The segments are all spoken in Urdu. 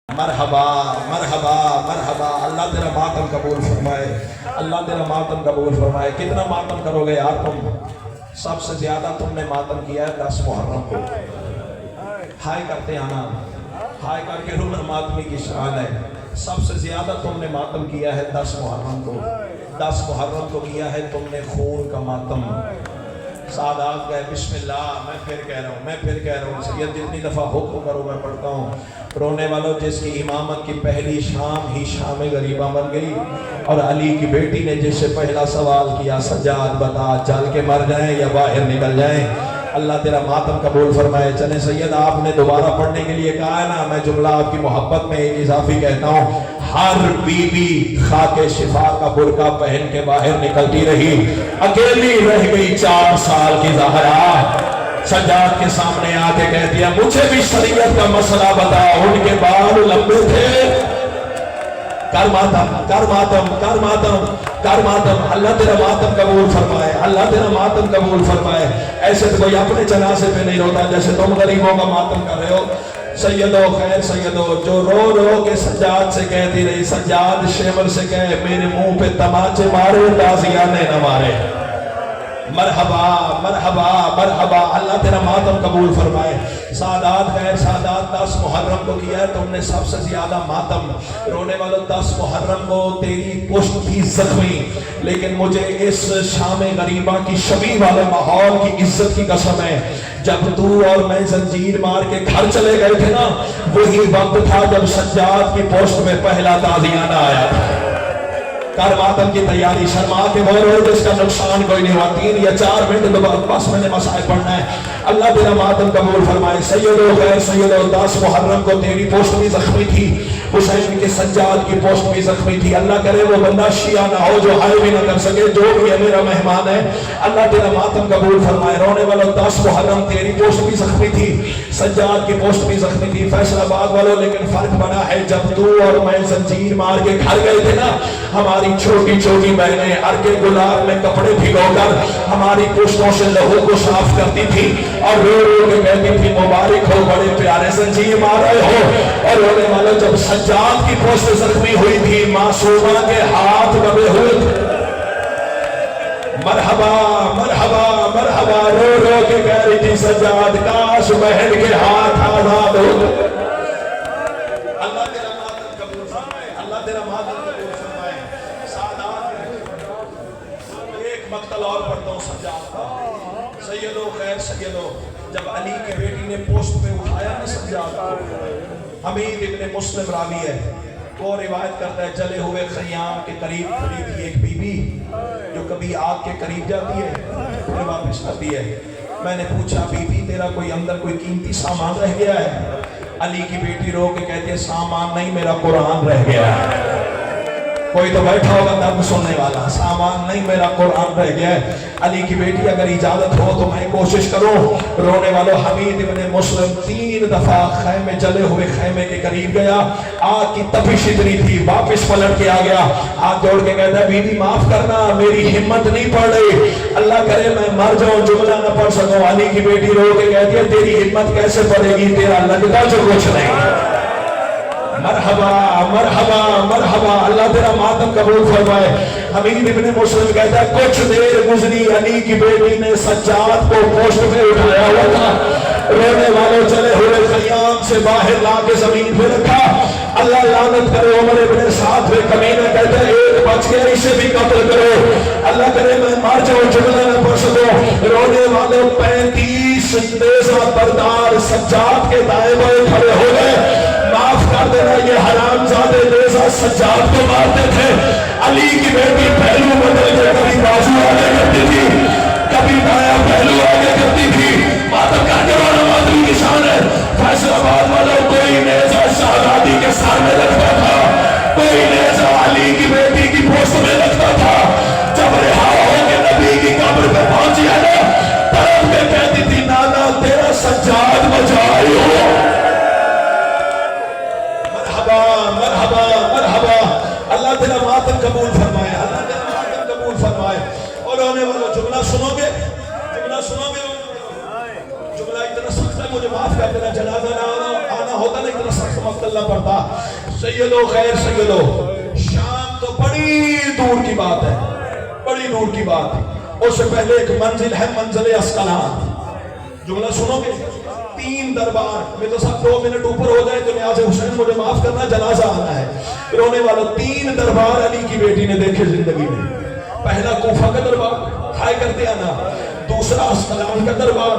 مرحبا مرحبا مرحبا، اللہ تیرا ماتم قبول فرمائے، اللہ تیرا ماتم قبول فرمائے۔ کتنا ماتم کرو گے یار تم؟ سب سے زیادہ تم نے ماتم کیا ہے 10 محرم کو۔ ہائے کرتے آنا، ہائے کر کے رونا ماتمی کی شان ہے۔ سب سے زیادہ تم نے ماتم کیا ہے 10 محرم کو۔ 10 محرم کو کیا ہے تم نے خون کا ماتم۔ سعادات گئے بسم اللہ، میں پھر کہہ رہا ہوں سید جتنی دفعہ حکم کرو میں پڑھتا ہوں۔ رونے والوں جس کی امامت کی پہلی شام ہی شام غریبہ بن گئی، اور علی کی بیٹی نے جس سے پہلا سوال کیا سجاد بتا جل کے مر جائیں یا باہر نکل جائیں۔ اللہ تیرا ماتم قبول فرمائے۔ چلیں سید آپ نے دوبارہ پڑھنے کے لیے کہا ہے نا، میں جملہ آپ کی محبت میں ایک اضافی کہتا ہوں۔ ہر بی بی خاک شفا کا برقع پہن کے باہر نکلتی رہی، اکیلی رہ گئی 4 سال کی زہرا۔ سجاد کے سامنے آ کے کہتی ہے مجھے بھی شریعت کا مسئلہ بتا، ان کے بال لمبے تھے۔ کر ماتم کر ماتم کر ماتم کر ماتم، اللہ تیرا ماتم قبول فرمائے، اللہ تیرا ماتم قبول فرمائے۔ ایسے تو کوئی اپنے جنازے پہ نہیں روتا جیسے تم غریبوں کا ماتم کر رہے ہو۔ سیدو خیر سیدو جو رو رو کے سجاد سے کہتی رہی، سجاد شیور سے کہے میرے منہ پہ تماچے مارے تازیانے نہ مارے۔ مرحبا مرحبا مرحبا، اللہ تیرا ماتم قبول فرمائے۔ سعادات خیر سعادات 10 محرم کو کیا ہے تم نے سب سے زیادہ ماتم۔ رونے والوں 10 محرم کو تیری پشت بھی زخمی، لیکن مجھے اس شام غریبہ کی شبیہ والے ماحول کی عزت کی قسم ہے، جب تو اور میں زنجیر مار کے گھر چلے گئے تھے نا، وہی وقت تھا جب سجاد کی پشت میں پہلا تازیانہ آیا تھا۔ کر ماتم کی تیاری، شرما کے بول رہے جس کا نقصان کوئی نہیں ہوا۔ 3 یا 4 منٹ بس میں نے مسائل پڑھنا ہے۔ اللہ تیرا ماتم قبول فرمائے۔ سیدو خیر سیدو 10 محرم کو تیری پوسٹ بھی زخمی تھی، حسین کے سجاد کی پوسٹ بھی زخمی تھی۔ اللہ کرے وہ بندہ شیعہ نہ ہو جو ہائے بھی نہ کر سکے، جو بھی ہے میرا مہمان ہے۔ اللہ تیرا ماتم قبول فرمائے۔ رونے والوں 10 محرم تیری پوسٹ بھی زخمی تھی، سجاد کی پوسٹ بھی زخمی تھی۔ فیصل آباد والوں لیکن فرق بنا ہے، جب تو اور میں زنجیر مار کے گھر گئے تھے نا، ہماری چھوٹی چھوٹی بہنیں عرق گلاب میں کپڑے بھگو کر ہماری پشتوں سے لہو کو صاف کرتی تھی اور رو رو کے کہتی تھی مبارک ہو بڑے پیارے زنجیر مار رہے ہو۔ اور رونے والوں جب سجاد کی پشت زخمی ہوئی تھی، معصومہ کے ہاتھ دبے ہوئے تھے۔ مرحبا مرحبا مرحبا، رو رو کے کہہ رہی تھی سجاد کاش بہن کے ہاتھ آزاد ہو۔ اللہ تیرا ماتم قبول فرمائے، اللہ تیرا ماتم قبول فرمائے۔ ایک مقتل اور پڑھتا ہوں سجاد کا۔ سیدو خیر سیدو جب علی کی بیٹی نے پوسٹ پہ اٹھایا نا سجاد کو، حمید ابن مسلم راوی ہے، وہ روایت کرتا ہے جلے ہوئے خیام کے قریب کھڑی تھی ایک بی بی جو کبھی آگ کے قریب جاتی ہے پھر واپس کرتی ہے۔ میں نے پوچھا بی بی تیرا کوئی اندر کوئی قیمتی سامان رہ گیا ہے؟ علی کی بیٹی رو کے کہتی ہے سامان نہیں میرا قرآن رہ گیا ہے۔ کوئی تو بیٹھا ہوگا درد سننے والا، سامان نہیں میرا قرآن رہ گیا ہے۔ علی کی بیٹی اگر اجازت ہو تو میں کوشش کروں۔ رونے والوں حمید ابن مسلم 3 دفعہ خیمے جلے ہوئے خیمے کے قریب گیا، آگ کی تپش اتنی تھی، واپس پلٹ کے آ گیا، ہاتھ جوڑ کے کہتا ہے بی بی معاف کرنا میری ہمت نہیں پڑ رہی، اللہ کرے میں مر جاؤں جملہ نہ پڑھ سکوں۔ علی کی بیٹی رو کے کہتی ہے تیری ہمت کیسے پڑے گی، تیرا لگتا جو کچھ نہیں۔ مرحبا مرحبا مرحبا، اللہ تیرا ماتم قبول فرمائے۔ حمید ابن مسلم کہتا ہے کچھ دیر گزری، علی کی بیٹی نے سجاد کو پوسٹ پہ اٹھایا ہوا تھا، رونے والوں چلے ہوئے خیام سے باہر لا کے زمین پہ رکھا۔ اللہ لعنت کرے عمر ابن سعد پہ کمینہ کہتا ہے ایک بچ گیا اسے بھی قتل کرو، اللہ کرے میں مر جاؤں جملہ نہ پڑھ سکوں۔ رونے والوں 35 نیزہ بردار سجاد کے دائیں بائیں کھڑے ہو گئے، معاف کر دینا یہ حرام زادے نیزہ سجاد کو مارتے تھے۔ علی کی بیٹی پہلو بدل کے کبھی بازو آگے کرتی تھی، کبھی دایا پہلو آگے کرتی تھی۔ ماتم کرنے والا ماتم کی شان ہے۔ فیصل آباد والوں کوئی نیزہ شہزادی کے سامنے رکھتا تھا، کوئی نیزہ علی کی بیٹی کی پوسٹ میں رکھتا تھا۔ جب رہا ہو کے نبی کی قبر پہ پہنچی ہے نا، طرف میں کہتی تھی نانا تیرا سجاد بچائی ہو۔ مرحبا مرحبا، اللہ تیرا ماتم قبول فرمائے، اللہ تیرا ماتم قبول فرمائے۔ اور رونے والوں جملہ سنو گے، جملہ سنو گے، جملہ اتنا سخت ہے مجھے معاف کر دینا، جنازہ نہ آنا ہوتا نا اتنا سخت مقتل نہ پڑتا. سیدو خیر سیدو، شام تو بڑی دور کی بات ہے، بڑی دور کی بات ہے. اس سے پہلے ایک منزل ہے، منزل اسقلان. جملہ سنو گے، 3 دربار میں تو سب 2 منٹ اوپر ہو جائے تو نیاز حسین مجھے معاف کرنا، جنازہ آنا ہے. رونے والوں 3 دربار علی کی بیٹی نے دیکھے زندگی میں. پہلا کوفہ کا دربار، ہائے کرتے آنا. دوسرا اسقلان کا دربار،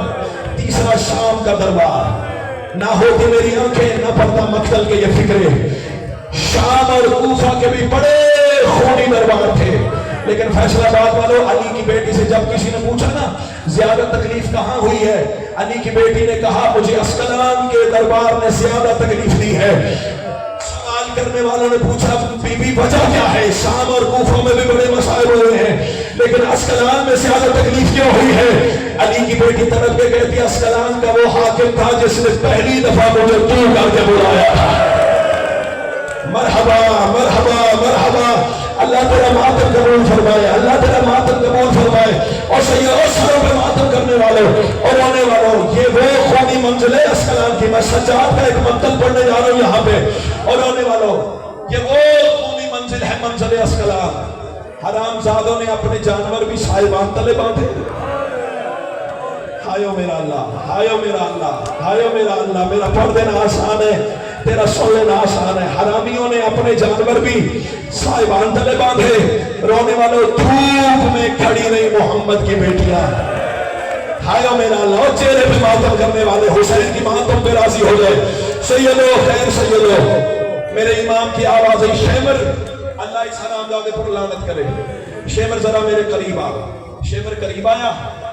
تیسرا شام کا دربار. نہ ہوتی میری آنکھیں، نہ پڑتا مقتل کے یہ فکرے. شام اور کوفہ کے بھی بڑے خونی دربار تھے، لیکن فیصلہ آباد والوں علی کی بیٹی سے جب کسی نے پوچھا نا زیادہ تکلیف کہاں ہوئی ہے، علی کی بیٹی نے کہا مجھے اسقلان کے دربار نے زیادہ تکلیف دی ہے. سوال کرنے والوں نے پوچھا بی بی وجہ کیا ہے؟ شام اور کوفہ میں بھی بڑے مسائل ہوئے ہیں، لیکن اسقلان میں زیادہ تکلیف کیوں ہوئی ہے؟ علی کی بیٹی طرف کے کہتی ہے اسقلان کا وہ حاکم تھا جس نے پہلی دفعہ مجھے تو کر کے بلایا تھا. مرحبا مرحبا مرحبا. اللہ تیرا ماتم قبول فرمائے، اللہ تیرا ماتم قبول فرمائے. اور سیدوں سروں پہ ماتم کرنے والوں اور رونے والوں، یہ وہ خونی منزل ہے اسقلان کی. میں سجاد کا ایک مقتل پڑھنے جا رہا ہوں یہاں پہ. اور رونے والوں، یہ وہ خونی منزل ہے، منزل اسقلان. حرام زادوں نے اپنے جانور بھی صاحبان تلے باندھے. ہایو میرا اللہ، ہایو میرا اللہ، ہایو میرا اللہ. میرا پڑھ دینا آسان ہے، تیرا سن لینا آسان ہے. حرامیوں نے اپنے جانور بھی صاحبان تلے باندھے. رونے والوں، دھوپ میں کھڑی رہی محمد کی بیٹیاں. ہایو میرا اللہ. اور چہرے پہ ماتم کرنے والے، حسین کی ماتم پہ راضی ہو گئے. سیدو خیر سیدو، میرے امام کی آواز ہے. شیمر، اللہ اس حرام زادے پر لعنت کرے. شیمر ذرا میرے قریب آ. شیمر قریب آیا.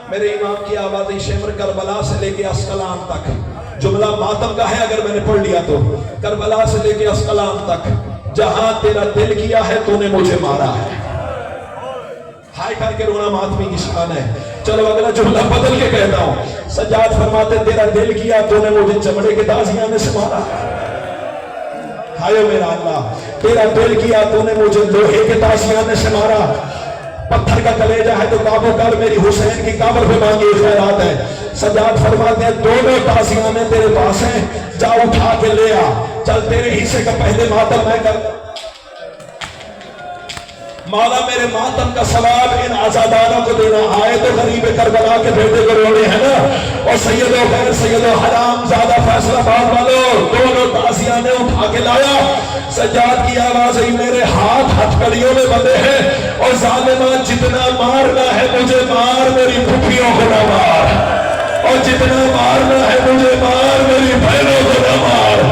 میرے امام کی آواز ہے. شیمر کربلا سے لے کے اسقلان تک، جملہ ماتم کا ہے اگر میں نے پڑھ لیا تو. کربلا سے لے کے اسقلان تک جہاں تیرا دل کیا ہے تو نے مجھے مارا ہے. ہائے کر کے رونا ماتمی کی شان ہے. چلو اگلا جملہ بدل کے کہتا ہوں. سجاد فرماتے تیرا دل کیا تو نے مجھے چمڑے کے تازیانے سے مارا. ہائے میرا اللہ. تیرا دل کیا تو نے مجھے لوہے کے تازیانے سے مارا. پتھر کا کلیجہ ہے تو قابو کر، میری حسین کی قبر پہ مانگی خیرات ہے. سجاد فرماتے ہیں دونوں تازیانے تیرے پاس ہیں، جا اٹھا کے لے آ. چل تیرے حصے کا پہلے ماتم میں کر. مولا میرے ماتم کا ثواب ان آزادانوں کو دینا. آئے تو غریب کربلا کے بیٹے کو رونے ہیں نا. اور سیدو غیر سیدو، حرام زیادہ فیصلہ باد والوں، دونوں تازیانے اٹھا کے لایا. سجاد کی آواز ہے میرے ہاتھ ہتھکڑیوں میں بندے ہیں، اور ظالمان جتنا مارنا ہے مجھے مار، میری پھوپھیوں کو نہ مار. اور جتنا مارنا ہے مجھے مار، میری بہنوں کو نہ مار.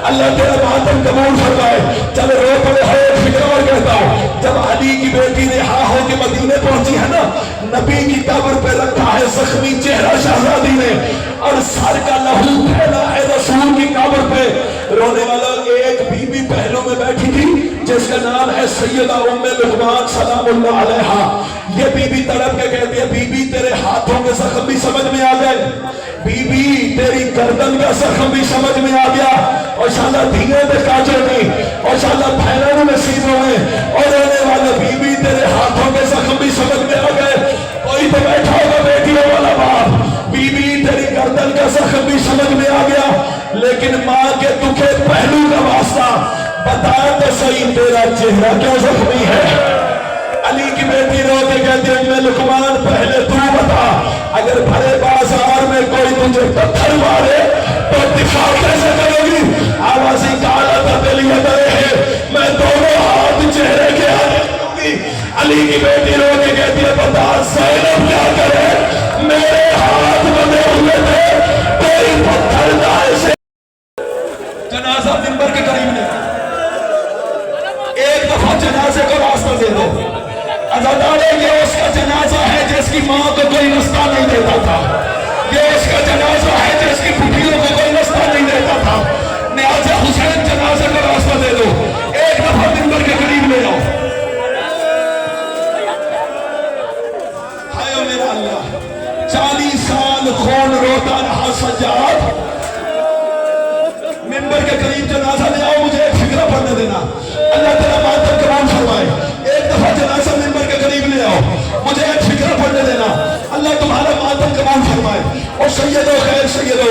اللہ تیرا ماتم قبول فرمائے. چل رو پڑے ہو. فکر اور کہتا ہوں، جب علی کی بیٹی نے ہاں ہو کے مدینے پہنچی ہے نا، نبی کی قبر پہ رکھا ہے زخمی چہرہ شہزادی نے، اور سر کا لہو پھیلا ہے رسول کی قبر پہ. رونے والا ایک بی بی پہلو میں بیٹھی تھی جس کا نام ہے سیدہ ام لقمان سلام اللہ علیہا. یہ بی بی تڑپ کے کہتی ہے بی بی تیرے ہاتھوں کے زخم بھی سمجھ میں آ گئے، بی بی تیری گردن کا زخم بھی سمجھ میں آ گیا، اور شاءاللہ دھینے دے کاجے نہیں، اور شاءاللہ پھیلوں میں نصیبوں میں. اور رونے والا بی بی تیرے ہاتھوں کے زخم بھی سمجھ میں آ گئے. کوئی تو بیٹھا ہوگا بیٹیوں والا باپ، بی بی تیری گردن کا زخم بھی سمجھ میں آ گیا، لیکن ماں کے دکھے پہلو کا واسطہ بتا تو صحیح تیرا چہرہ کیوں زخمی ہے. علی کی بیٹی رو کے کہتی ہے میں لقمان پہلے تو بتا، اگر بھرے بازار میں کوئی تجھے پتھر مارے تو دفاع کیسے کرے گی؟ آوازی کالا تھا دلی ادرے ہے، میں دونوں ہاتھ چہرے کے آگے کروں گی. علی کی بیٹی رو کے کہتی ہے بتا زینب کیا کرے، میرے ہاتھ بندے ہوئے تھے، کوئی پتھر نہ ایسے. جنازہ منبر کے قریب نے ایک دفعہ جنازے کو راستہ دے دو. عزادارے یہ اس کا جنازہ ہے جس کی ماں کو کوئی رستہ نہیں دیتا تھا، یہ اس کا جنازہ ہے جس کی پھوپھیوں کو کوئی رستہ نہیں دیتا تھا. نیاز حسین جنازے کو راستہ دے دو. ایک دفعہ منبر کے قریب لے آؤ. ہائے میرا اللہ. 40 سال خون روتا رہا سجاد. منبر کے قریب جنازہ لے آؤ. مجھے ایک فکرہ پڑھنے دینا. اللہ تیرا ماتم قبول فرمائے. ایک دفعہ جنازہ منبر کے قریب لے آؤ. مجھے ایک فکرہ پڑھنے دینا. اللہ تمہارا ماتم قبول فرمائے. اور سیدو خیر سیدو